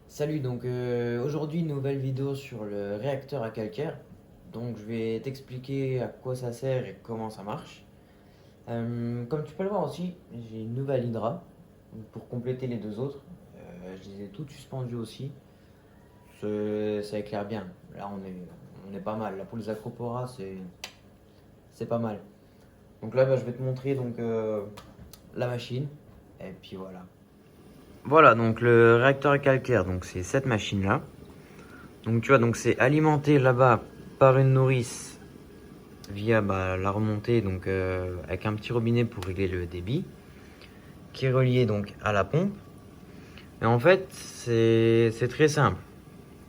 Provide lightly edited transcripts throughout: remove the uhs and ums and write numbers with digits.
Salut, donc aujourd'hui nouvelle vidéo sur le réacteur à calcaire. Donc je vais t'expliquer à quoi ça sert et comment ça marche. Comme tu peux le voir aussi, j'ai une nouvelle hydra pour compléter les deux autres. Je les ai toutes suspendues aussi. Ça éclaire bien. Là on est pas mal. Là pour les acroporas c'est pas mal. Donc là je vais te montrer la machine. Et puis voilà. Voilà donc le réacteur à calcaire, donc c'est cette machine là. Donc tu vois, donc c'est alimenté là-bas par une nourrice via la remontée, avec un petit robinet pour régler le débit, qui est relié donc à la pompe. Et en fait, c'est très simple.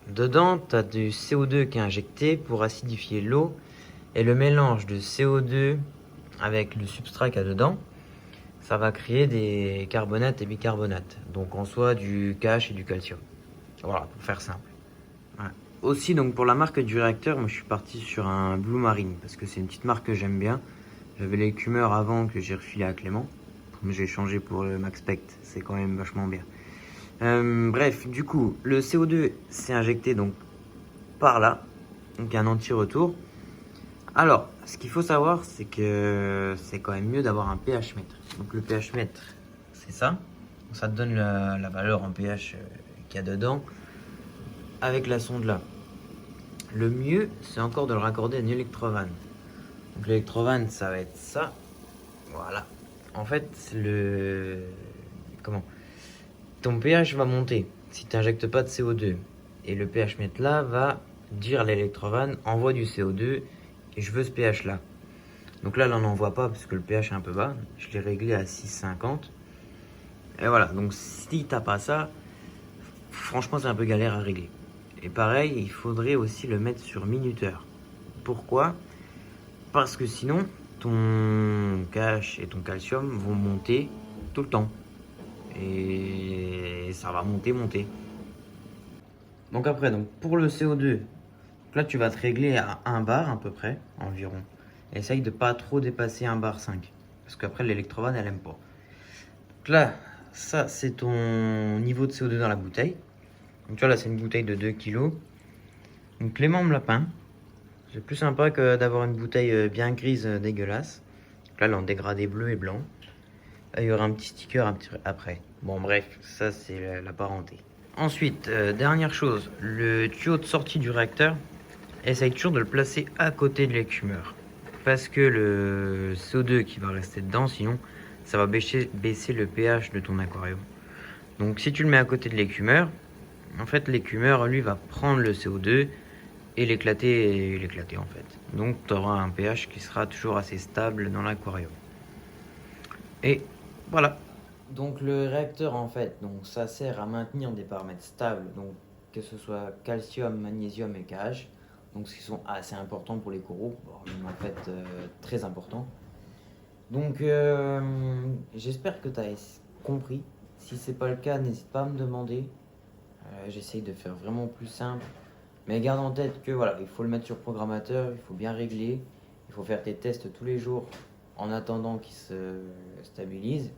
Dedans, tu as du CO2 qui est injecté pour acidifier l'eau et le mélange de CO2 avec le substrat qu'il y a dedans, ça va créer des carbonates et bicarbonates. Donc en soi du KH et du calcium. Voilà, pour faire simple. Ouais. Aussi, donc pour la marque du réacteur, moi je suis parti sur un Blue Marine parce que c'est une petite marque que j'aime bien. J'avais l'écumeur avant que j'ai refilé à Clément, mais j'ai changé pour le Max Spect, c'est quand même vachement bien. Bref, du coup, le CO2 s'est injecté donc par là, donc il y a un anti-retour. Alors, ce qu'il faut savoir, c'est que c'est quand même mieux d'avoir un pH mètre. Donc le pH mètre, c'est ça. Ça te donne la valeur en pH qu'il y a dedans avec la sonde là. Le mieux, c'est encore de le raccorder à une électrovanne. Donc l'électrovanne, ça va être ça. Voilà. En fait, Comment ton pH va monter si tu n'injectes pas de CO2. Et le pH mètre là va dire à l'électrovanne, envoie du CO2 et je veux ce pH là. Donc là, on n'en voit pas parce que le pH est un peu bas. Je l'ai réglé à 6,50. Et voilà, donc si t'as pas ça, franchement, c'est un peu galère à régler. Et pareil, il faudrait aussi le mettre sur minuteur. Pourquoi? Parce que sinon, ton KH et ton calcium vont monter tout le temps. Et ça va monter. Donc après, pour le CO2, là tu vas te régler à 1 bar à peu près, environ. Essaye de pas trop dépasser 1 bar 5. Parce qu'après l'électrovanne elle aime pas. Donc là, ça c'est ton niveau de CO2 dans la bouteille. Donc tu vois là c'est une bouteille de 2 kilos. Donc Clément me l'a peint. C'est plus sympa que d'avoir une bouteille bien grise dégueulasse. Là, elle est en dégradé bleu et blanc. Là, il y aura un petit sticker après. Bon, bref, ça, c'est la parenté. Ensuite, dernière chose, le tuyau de sortie du réacteur, essaye toujours de le placer à côté de l'écumeur. Parce que le CO2 qui va rester dedans, sinon, ça va baisser le pH de ton aquarium. Donc, si tu le mets à côté de l'écumeur, en fait, l'écumeur, lui, va prendre le CO2 et l'éclater en fait. Donc tu auras un pH qui sera toujours assez stable dans l'aquarium. Et voilà. Donc le réacteur en fait, donc ça sert à maintenir des paramètres stables, donc que ce soit calcium, magnésium et KH, donc ce qui sont assez importants pour les coraux, même en fait très importants. Donc j'espère que tu as compris. Si c'est pas le cas, n'hésite pas à me demander. J'essaye de faire vraiment plus simple. Mais garde en tête que voilà, il faut le mettre sur programmateur, il faut bien régler, il faut faire tes tests tous les jours en attendant qu'il se stabilise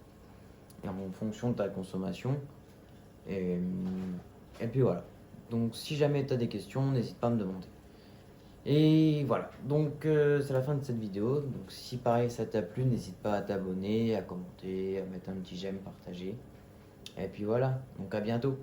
et en fonction de ta consommation. Et, et puis voilà. Donc si jamais tu as des questions, n'hésite pas à me demander. Et voilà, donc c'est la fin de cette vidéo. Donc si pareil ça t'a plu, n'hésite pas à t'abonner, à commenter, à mettre un petit j'aime, partager. Et puis voilà, donc à bientôt.